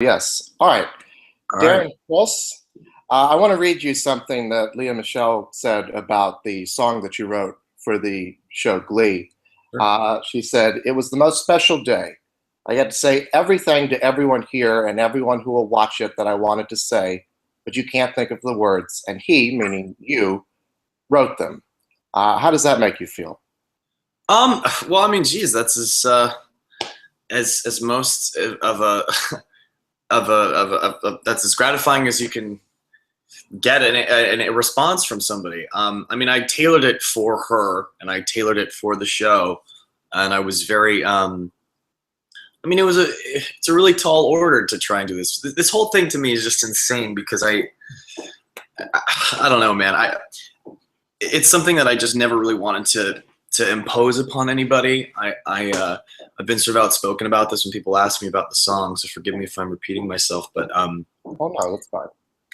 Yes. All right. All right. Darren Criss, I want to read you something that Leah Michelle said about the song that you wrote for the show Glee. Sure. She said, "It was the most special day. I had to say everything to everyone here and everyone who will watch it that I wanted to say, but you can't think of the words. And he, meaning you, wrote them." How does that make you feel? Well, I mean, geez, that's as most of a that's as gratifying as you can get a response from somebody. I mean, I tailored it for her, and I tailored it for the show, and I was very. I mean, it's a really tall order to try and do this. This whole thing to me is just insane because I don't know, man. It's something that I just never really wanted to impose upon anybody. I've been sort of outspoken about this when people ask me about the song, so forgive me if I'm repeating myself. But Oh no, that's fine.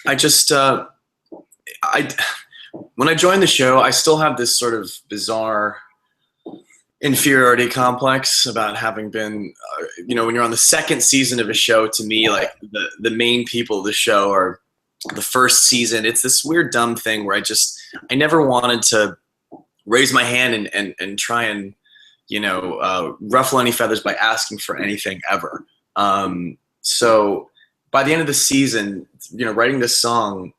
I just I when I joined the show, I still have this sort of bizarre inferiority complex about having been, when you're on the second season of a show. To me, like the main people of the show are the first season. It's this weird dumb thing where I never wanted to raise my hand and try and ruffle any feathers by asking for anything ever. So by the end of the season, writing this song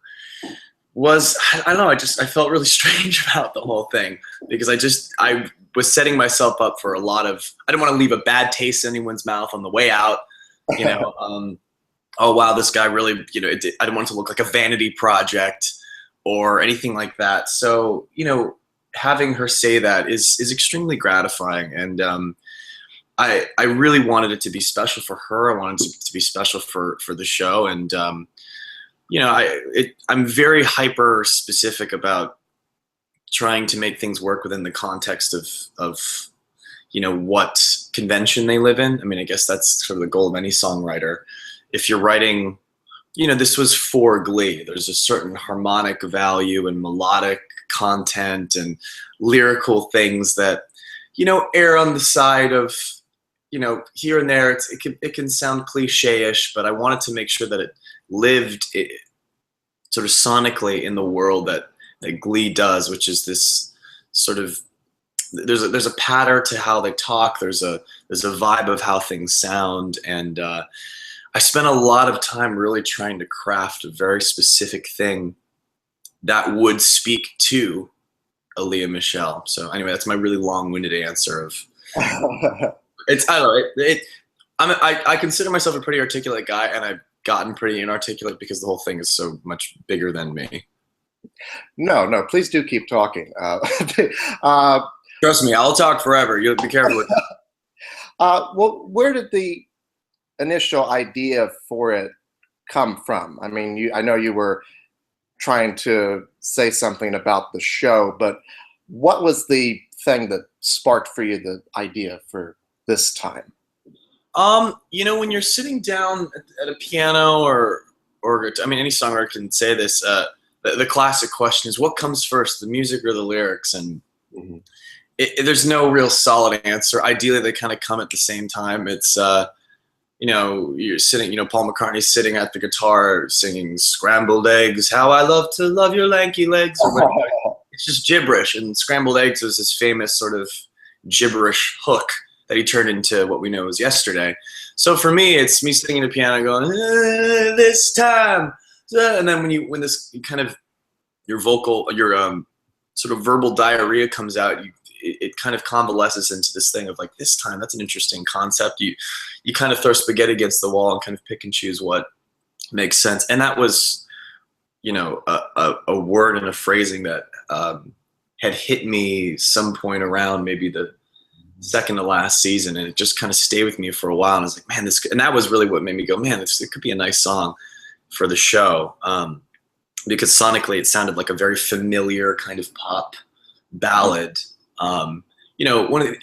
was, I don't know, I felt really strange about the whole thing because I was setting myself up for a lot of, I didn't want to leave a bad taste in anyone's mouth on the way out. Oh wow, this guy really, I didn't want it to look like a vanity project or anything like that. So, having her say that is extremely gratifying. And I really wanted it to be special for her. I wanted it to be special for the show. And, I'm very hyper specific about trying to make things work within the context of what convention they live in. I mean, I guess that's sort of the goal of any songwriter. If you're writing, this was for Glee. There's a certain harmonic value and melodic content and lyrical things that, err on the side of, here and there. It can sound cliche-ish, but I wanted to make sure that it lived sort of sonically in the world that Glee does, which is this sort of, there's a pattern to how they talk. There's a vibe of how things sound. And I spent a lot of time really trying to craft a very specific thing that would speak to Leah Michelle. So anyway, that's my really long-winded answer of it's, I don't know, I consider myself a pretty articulate guy, and I've gotten pretty inarticulate because the whole thing is so much bigger than me. No, please do keep talking. Trust me, I'll talk forever. You'll be careful with that. Well, where did the initial idea for it come from? I mean, I know you were trying to say something about the show, but what was the thing that sparked for you the idea for this time? When you're sitting down at a piano or I mean, any songwriter can say this. The classic question is, what comes first, the music or the lyrics? And there's no real solid answer. Ideally, they kind of come at the same time. It's you're sitting, Paul McCartney's sitting at the guitar singing "Scrambled Eggs, How I Love to Love Your Lanky Legs." Or whatever. It's just gibberish, and "Scrambled Eggs" was this famous sort of gibberish hook that he turned into what we know as "Yesterday." So for me, it's me sitting at a piano going, "This time," and then when this kind of your sort of verbal diarrhea comes out, it kind of convalesces into this thing of like, this time, that's an interesting concept. You kind of throw spaghetti against the wall and kind of pick and choose what makes sense. And that was, a word and a phrasing that had hit me some point around maybe the second to last season, and it just kind of stayed with me for a while. And I was like, man, and that was really what made me go, man, it could be a nice song for the show. Because sonically it sounded like a very familiar kind of pop ballad.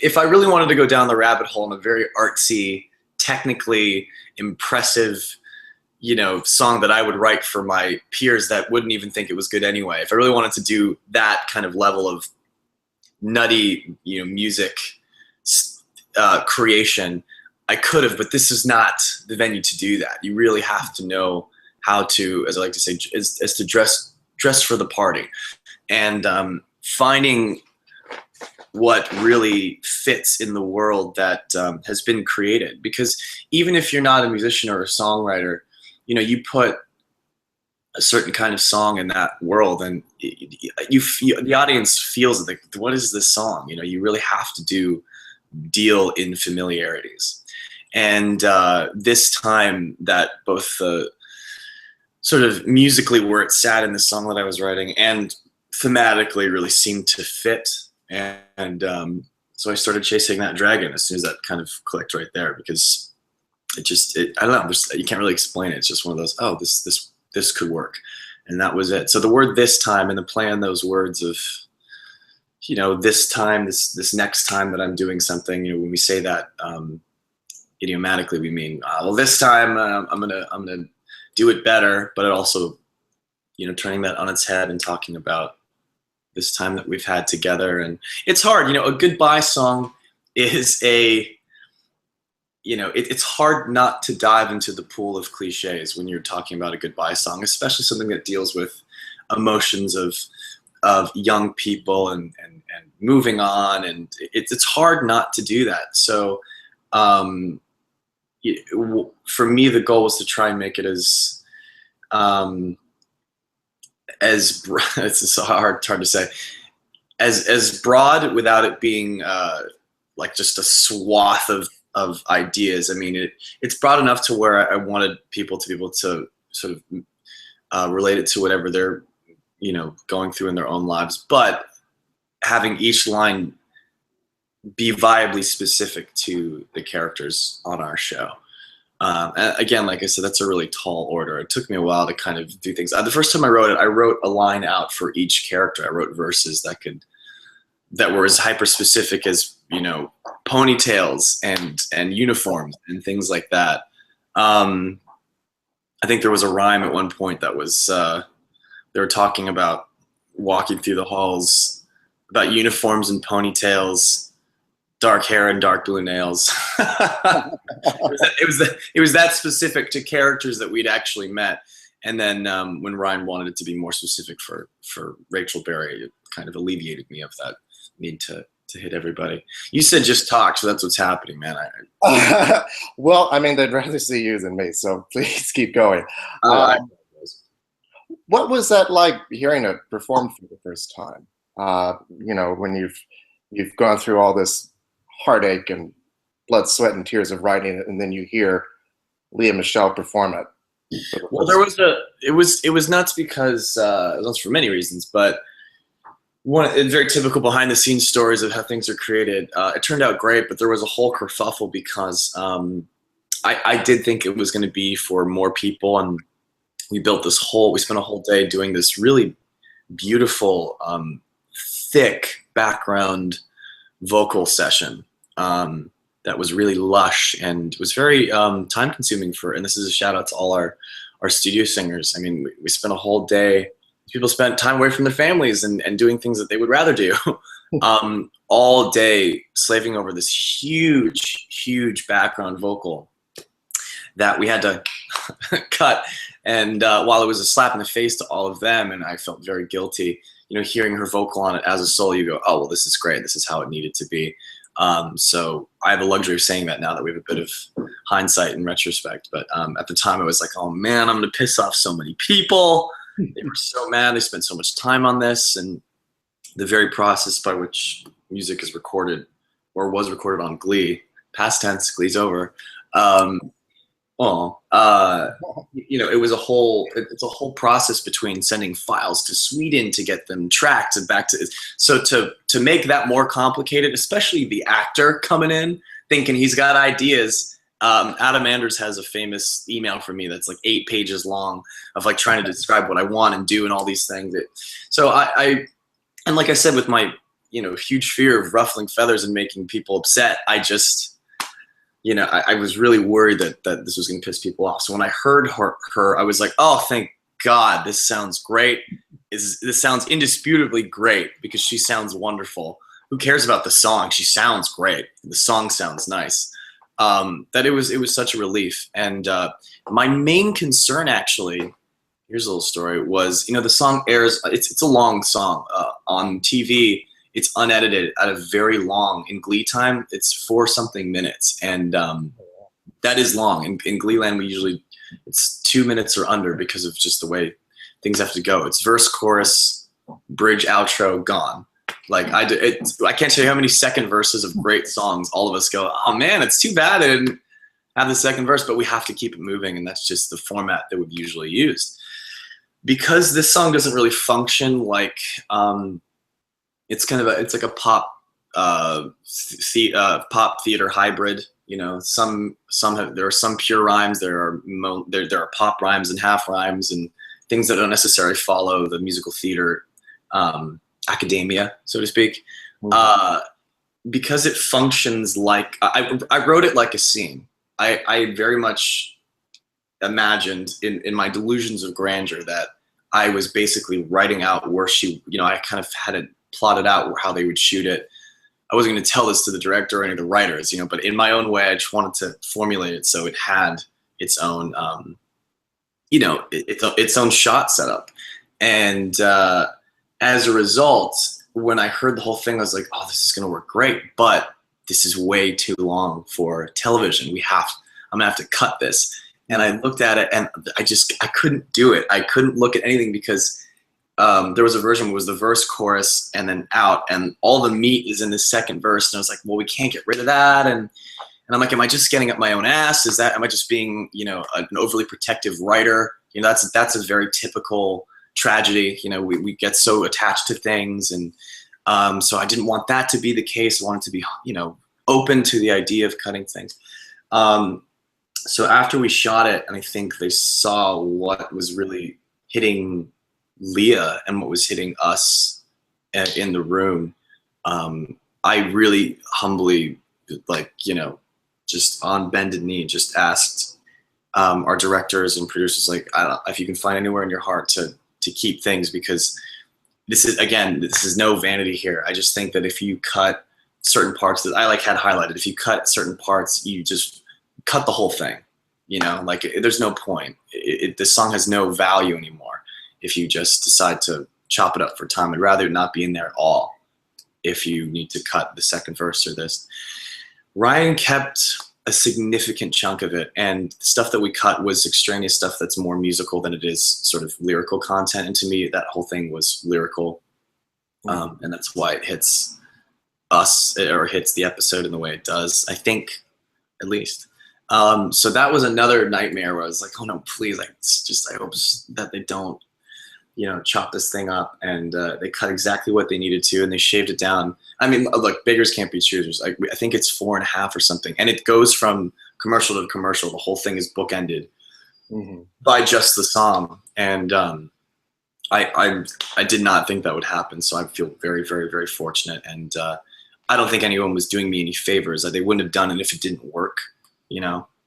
If I really wanted to go down the rabbit hole in a very artsy, technically impressive, song that I would write for my peers that wouldn't even think it was good anyway. If I really wanted to do that kind of level of nutty, music creation, I could have, but this is not the venue to do that. You really have to know how to, as I like to say, is to dress for the party, and finding what really fits in the world that has been created. Because even if you're not a musician or a songwriter, you know, you put a certain kind of song in that world, and the audience feels it. Like, what is this song? You know, you really have to deal in familiarities. And this time, that both the sort of musically where it sat in the song that I was writing and thematically really seemed to fit. And so I started chasing that dragon as soon as that kind of clicked right there, because I don't know, you can't really explain it. It's just one of those, oh, this could work. And that was it. So the word "this time" and the play on those words of, you know, this time, this next time that I'm doing something, you know, when we say that idiomatically, we mean, well, this time I'm gonna do it better, but it also, you know, turning that on its head and talking about this time that we've had together. And it's hard, you know, a goodbye song is it's hard not to dive into the pool of cliches when you're talking about a goodbye song, especially something that deals with emotions of young people and moving on. And it's hard not to do that. So for me, the goal was to try and make it as it's so hard to say, as broad without it being like just a swath of ideas. I mean, it's broad enough to where I wanted people to be able to sort of relate it to whatever they're, you know, going through in their own lives, but having each line be viably specific to the characters on our show. And again, like I said, that's a really tall order. It took me a while to kind of do things. The first time I wrote it, I wrote a line out for each character. I wrote verses that were as hyper specific as, you know, ponytails and uniforms and things like that. I think there was a rhyme at one point that was they were talking about walking through the halls, about uniforms and ponytails, dark hair and dark blue nails. It was that specific to characters that we'd actually met. And then when Ryan wanted it to be more specific for Rachel Berry, it kind of alleviated me of that need to hit everybody. You said just talk, so that's what's happening, man. Well, I mean, they'd rather see you than me, so please keep going. What was that like, hearing it performed for the first time? You know, when you've gone through all this heartache and blood, sweat, and tears of writing it, and then you hear Leah Michelle perform it. Well, it was nuts because that's for many reasons, but one very typical behind the scenes stories of how things are created. It turned out great, but there was a whole kerfuffle because I did think it was going to be for more people, and we spent a whole day doing this really beautiful, thick background vocal session that was really lush, and it was very time consuming and this is a shout out to all our studio singers. I mean, we spent a whole day, people spent time away from their families and doing things that they would rather do all day, slaving over this huge background vocal that we had to cut. And while it was a slap in the face to all of them, and I felt very guilty, you know, hearing her vocal on it as a solo, you go, oh, well, this is great. This is how it needed to be. So I have the luxury of saying that now that we have a bit of hindsight and retrospect. But at the time, I was like, oh, man, I'm going to piss off so many people. They were so mad. They spent so much time on this. And the very process by which music is recorded or was recorded on Glee, past tense, Glee's over. You know, it's a whole process between sending files to Sweden to get them tracked and back to, so to make that more complicated, especially the actor coming in thinking he's got ideas. Adam Anders has a famous email for me that's like 8 pages long of like trying to describe what I want and do and all these things. So and like I said, with my, you know, huge fear of ruffling feathers and making people upset, I just, you know, I was really worried that this was going to piss people off. So when I heard her, I was like, oh, thank God, this sounds great. This sounds indisputably great because she sounds wonderful. Who cares about the song? She sounds great. The song sounds nice. that it was such a relief. And my main concern, actually, here's a little story, was, the song airs, it's a long song. On TV, it's unedited at a very long. In Glee time, it's 4-something minutes. And that is long. In Glee land, it's 2 minutes or under because of just the way things have to go. It's verse, chorus, bridge, outro, gone. Like I can't tell you how many second verses of great songs all of us go, oh man, it's too bad I didn't have the second verse, but we have to keep it moving, and that's just the format that we've usually used. Because this song doesn't really function like it's like a pop pop theater hybrid. There are some pure rhymes, there are pop rhymes and half rhymes and things that don't necessarily follow the musical theater academia, so to speak. Because it functions like I wrote it like a scene. I very much imagined in my delusions of grandeur that I was basically writing out where I kind of had it plotted out how they would shoot it. I wasn't going to tell this to the director or any of the writers, but in my own way, I just wanted to formulate it so it had its own, its own shot setup. And as a result, when I heard the whole thing, I was like, oh, this is going to work great, but this is way too long for television. I'm going to have to cut this. And I looked at it and I couldn't do it. I couldn't look at anything because there was a version where it was the verse, chorus, and then out, and all the meat is in the second verse. And I was like, well, we can't get rid of that. And I'm like, am I just getting up my own ass? Am I just being, an overly protective writer? That's a very typical tragedy. We get so attached to things. And so I didn't want that to be the case. I wanted to be, open to the idea of cutting things. So after we shot it, and I think they saw what was really hitting Leah and what was hitting us in the room, I really humbly, just on bended knee, just asked our directors and producers, I don't know if you can find anywhere in your heart to keep things, because this is no vanity here. I just think that if you cut certain parts that I had highlighted, if you cut certain parts, you just cut the whole thing. There's no point. This song has no value anymore if you just decide to chop it up for time. I'd rather it not be in there at all if you need to cut the second verse or this. Ryan kept a significant chunk of it, and the stuff that we cut was extraneous stuff that's more musical than it is sort of lyrical content. And to me, that whole thing was lyrical. And that's why it hits us, or hits the episode in the way it does, I think, at least. So that was another nightmare where I was like, oh no, please, I hope that they don't, chop this thing up. And they cut exactly what they needed to, and they shaved it down. I mean, beggars can't be choosers. I think it's 4.5 or something, and it goes from commercial to commercial. The whole thing is bookended by just the song. And I did not think that would happen, so I feel very, very, very fortunate. And I don't think anyone was doing me any favors. They wouldn't have done it if it didn't work,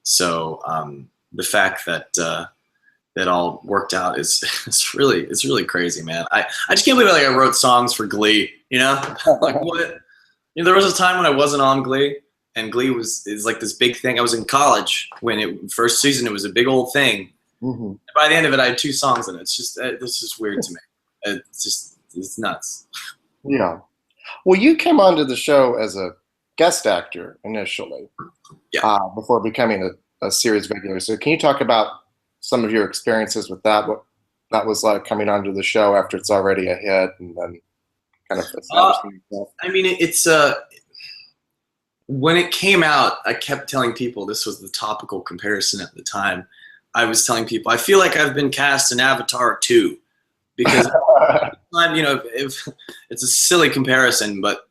So the fact that that all worked out is it's really crazy, man. I just can't believe I wrote songs for Glee. What? There was a time when I wasn't on Glee, and Glee is like this big thing. I was in college when first season. It was a big old thing. By the end of it, I had 2 songs in it. It's just weird to me. It's nuts. Yeah. Well, you came onto the show as a guest actor initially, before becoming a series regular. So can you talk about some of your experiences with that? What that was like coming onto the show after it's already a hit, and then kind of establishing yourself? I mean, it's when it came out, I kept telling people, this was the topical comparison at the time. I was telling people, I feel like I've been cast in Avatar 2, because if it's a silly comparison, but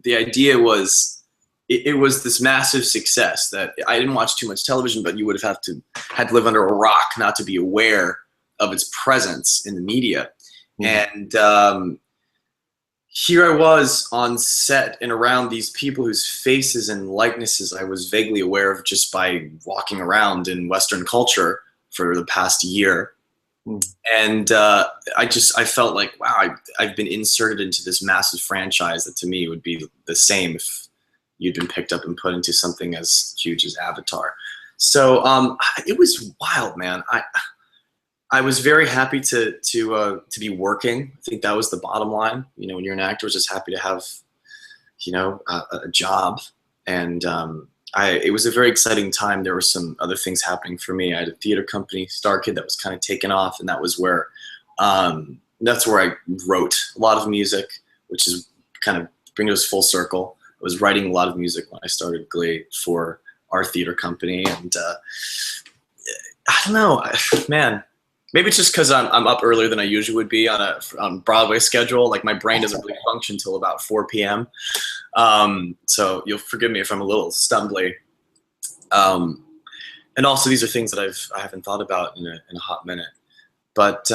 the idea was, it was this massive success that I didn't watch too much television, but you would have had to live under a rock not to be aware of its presence in the media. And here I was on set and around these people whose faces and likenesses I was vaguely aware of just by walking around in Western culture for the past year. And I felt like, wow, I've been inserted into this massive franchise that to me would be the same you'd been picked up and put into something as huge as Avatar. So it was wild, man. I was very happy to be working. I think that was the bottom line. You know, when you're an actor, just happy to have, you know, a job. And it was a very exciting time. There were some other things happening for me. I had a theater company, Star Kid, that was kind of taken off, and that's where I wrote a lot of music, which is kind of bring us full circle. I was writing a lot of music when I started Glee for our theater company, and I don't know, man. Maybe it's just because I'm up earlier than I usually would be on Broadway schedule. Like my brain doesn't really function until about 4 p.m. So you'll forgive me if I'm a little stumbly. And also these are things that I haven't thought about in a hot minute. But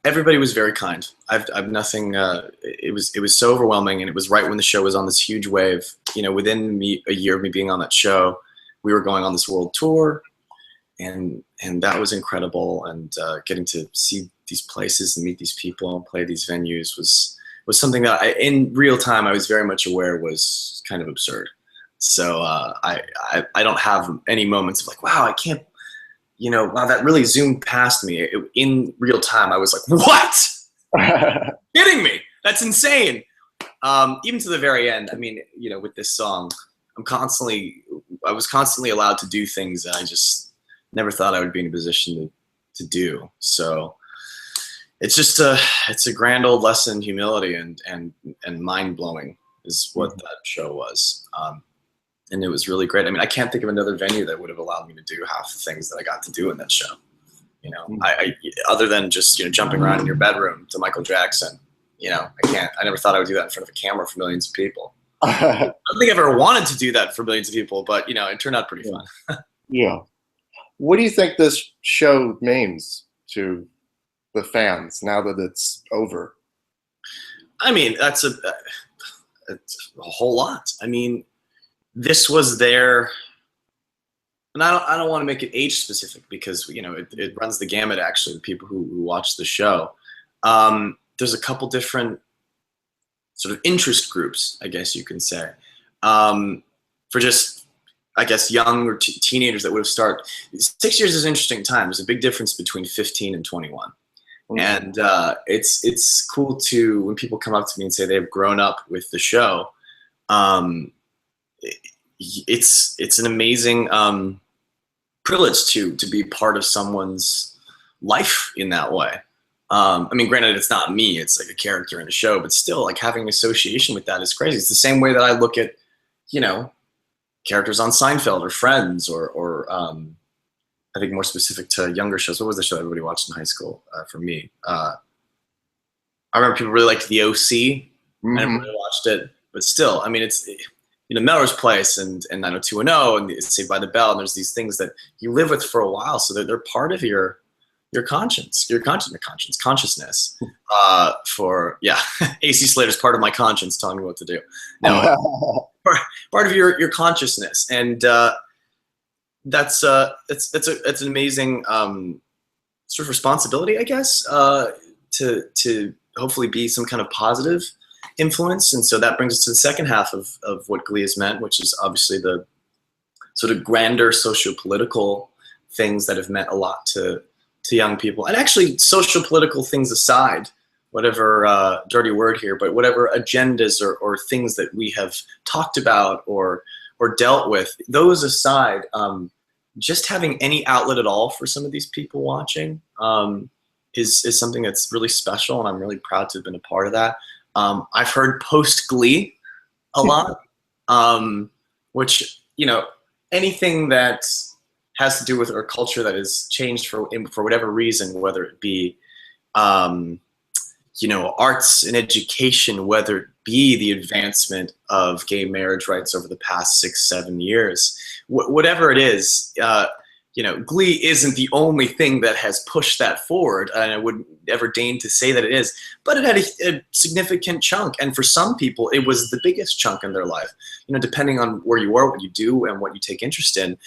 everybody was very kind. I've nothing. It was so overwhelming, and it was right when the show was on this huge wave. You know, within a year of me being on that show, we were going on this world tour, and that was incredible. And getting to see these places and meet these people and play these venues was something that in real time I was very much aware was kind of absurd. So I don't have any moments of like, wow, I can't, you know, wow, that really zoomed past me. In real time, I was like, what? Kidding me? That's insane. Even to the very end, I mean, you know, with this song, I was constantly allowed to do things that I just never thought I would be in a position to do. So it's just it's a grand old lesson in humility and mind blowing is what that show was. And it was really great. I mean, I can't think of another venue that would have allowed me to do half the things that I got to do in that show. You know, I other than just, you know, jumping around in your bedroom to Michael Jackson, you know, I never thought I would do that in front of a camera for millions of people. I don't think I've ever wanted to do that for millions of people, but, you know, it turned out pretty fun. Yeah. What do you think this show means to the fans now that it's over? I mean, it's a whole lot. I mean, this was their, and I don't want to make it age specific because, you know, it runs the gamut actually, the people who watch the show. There's a couple different sort of interest groups, I guess you can say, for just, I guess, young or teenagers that would have started. 6 years is an interesting time. There's a big difference between 15 and 21. Mm-hmm. And it's cool to, when people come up to me and say they've grown up with the show, it's an amazing privilege to be part of someone's life in that way. I mean, granted, it's not me, it's like a character in a show, but still, like, having an association with that is crazy. It's the same way that I look at, you know, characters on Seinfeld or Friends or I think more specific to younger shows. What was the show everybody watched in high school for me? I remember people really liked The OC. I never really watched it, but still, I mean, it's, you know, Melrose Place and 90210 and Saved by the Bell, and there's these things that you live with for a while, so they're part of your consciousness. For AC Slater's part of my conscience telling me what to do. No, part of your consciousness, and that's it's an amazing sort of responsibility, I guess, to hopefully be some kind of positive influence. And so that brings us to the second half of what Glee has meant, which is obviously the sort of grander socio-political things that have meant a lot to young people. And actually, social political things aside, whatever dirty word here, but whatever agendas or things that we have talked about or dealt with, those aside, just having any outlet at all for some of these people watching is something that's really special, and I'm really proud to have been a part of that. I've heard post-Glee a lot, which, you know, anything that has to do with our culture that has changed for whatever reason, whether it be, you know, arts and education, whether it be the advancement of gay marriage rights over the past 6-7 years, whatever it is, you know, Glee isn't the only thing that has pushed that forward, and I wouldn't ever deign to say that it is, but it had a significant chunk, and for some people, it was the biggest chunk in their life. You know, depending on where you are, what you do, and what you take interest in.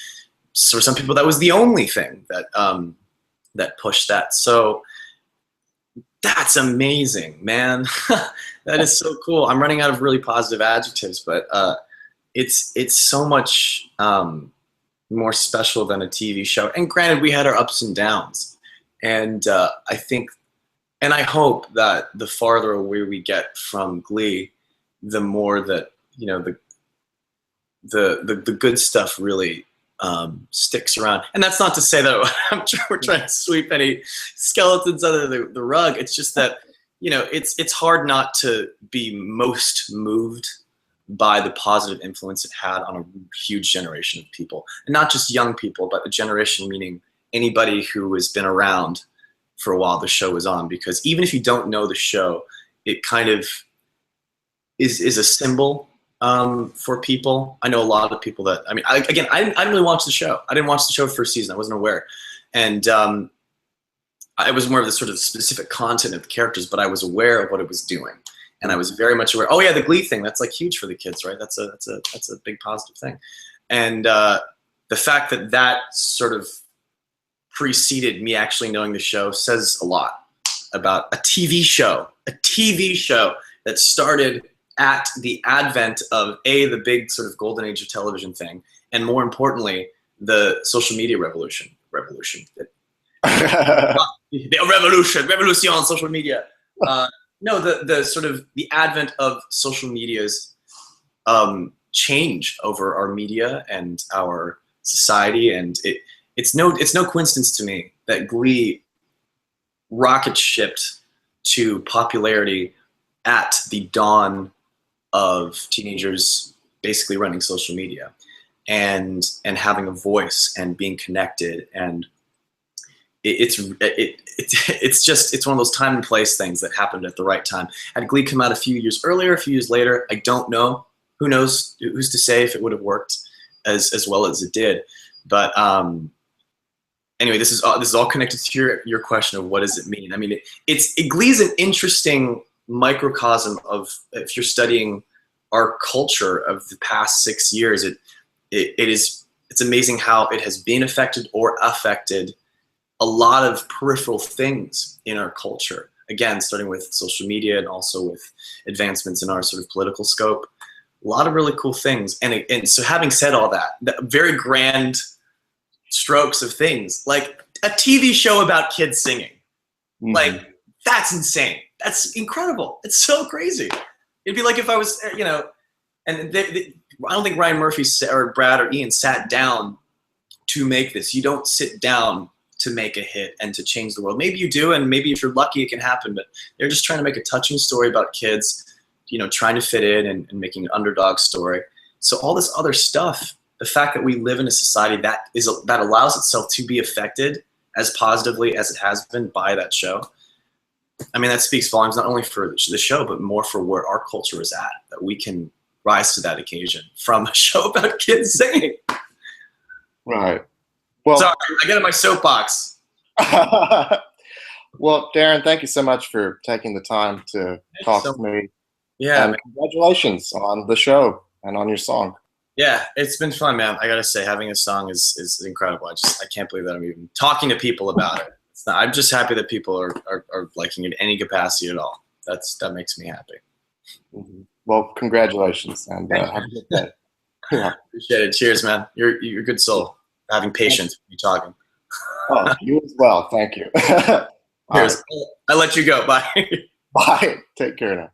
So for some people, that was the only thing that that pushed that. So that's amazing, man. That is so cool. I'm running out of really positive adjectives, but it's so much more special than a TV show. And granted, we had our ups and downs, and I think, and I hope that the farther away we get from Glee, the more that the good stuff really sticks around. And that's not to say that we're trying to sweep any skeletons under the rug. It's just that it's hard not to be most moved by the positive influence it had on a huge generation of people, and not just young people, but a generation meaning anybody who has been around for a while the show was on. Because even if you don't know the show, it kind of is a symbol for people. I know a lot of people that, I didn't really watch the show. I didn't watch the show for first season. I wasn't aware. And I was more of the sort of specific content of the characters, but I was aware of what it was doing. And I was very much aware, oh yeah, the Glee thing, that's like huge for the kids, right? That's a big positive thing. And the fact that that sort of preceded me actually knowing the show says a lot about a TV show that started at the advent of the big sort of golden age of television thing, and more importantly, the social media revolution. Revolution on social media. No, the sort of the advent of social media's change over our media and our society, and it's no coincidence to me that Glee rocket shipped to popularity at the dawn of teenagers basically running social media and having a voice and being connected, and it's one of those time and place things that happened at the right time. Had Glee come out a few years earlier, a few years later, I don't know. Who knows? Who's to say if it would have worked as well as it did? But anyway, this is all connected to your question of what does it mean. I mean, Glee's an interesting microcosm of, if you're studying our culture of the past 6 years, it's amazing how it has been affected or affected a lot of peripheral things in our culture. Again, starting with social media and also with advancements in our sort of political scope. A lot of really cool things. And so having said all that, the very grand strokes of things, like a TV show about kids singing. Mm-hmm. Like, that's insane. That's incredible. It's so crazy. It'd be like if I was, and I don't think Ryan Murphy or Brad or Ian sat down to make this. You don't sit down to make a hit and to change the world. Maybe you do, and maybe if you're lucky it can happen, but they're just trying to make a touching story about kids, trying to fit in and making an underdog story. So all this other stuff, the fact that we live in a society that allows itself to be affected as positively as it has been by that show, I mean, that speaks volumes not only for the show, but more for where our culture is at, that we can rise to that occasion from a show about kids singing. Right. Well, sorry, I get in my soapbox. Well, Darren, thank you so much for taking the time to talk to me. Yeah. And congratulations on the show and on your song. Yeah, it's been fun, man. I gotta say, having a song is incredible. I can't believe that I'm even talking to people about it. I'm just happy that people are liking it in any capacity at all. That makes me happy. Mm-hmm. Well, congratulations, and have a good day. Yeah. Appreciate it. Cheers, man. You're a good soul. Having patience when you're talking. Oh, you as well. Thank you. Cheers. Right. I'll let you go. Bye. Bye. Take care now.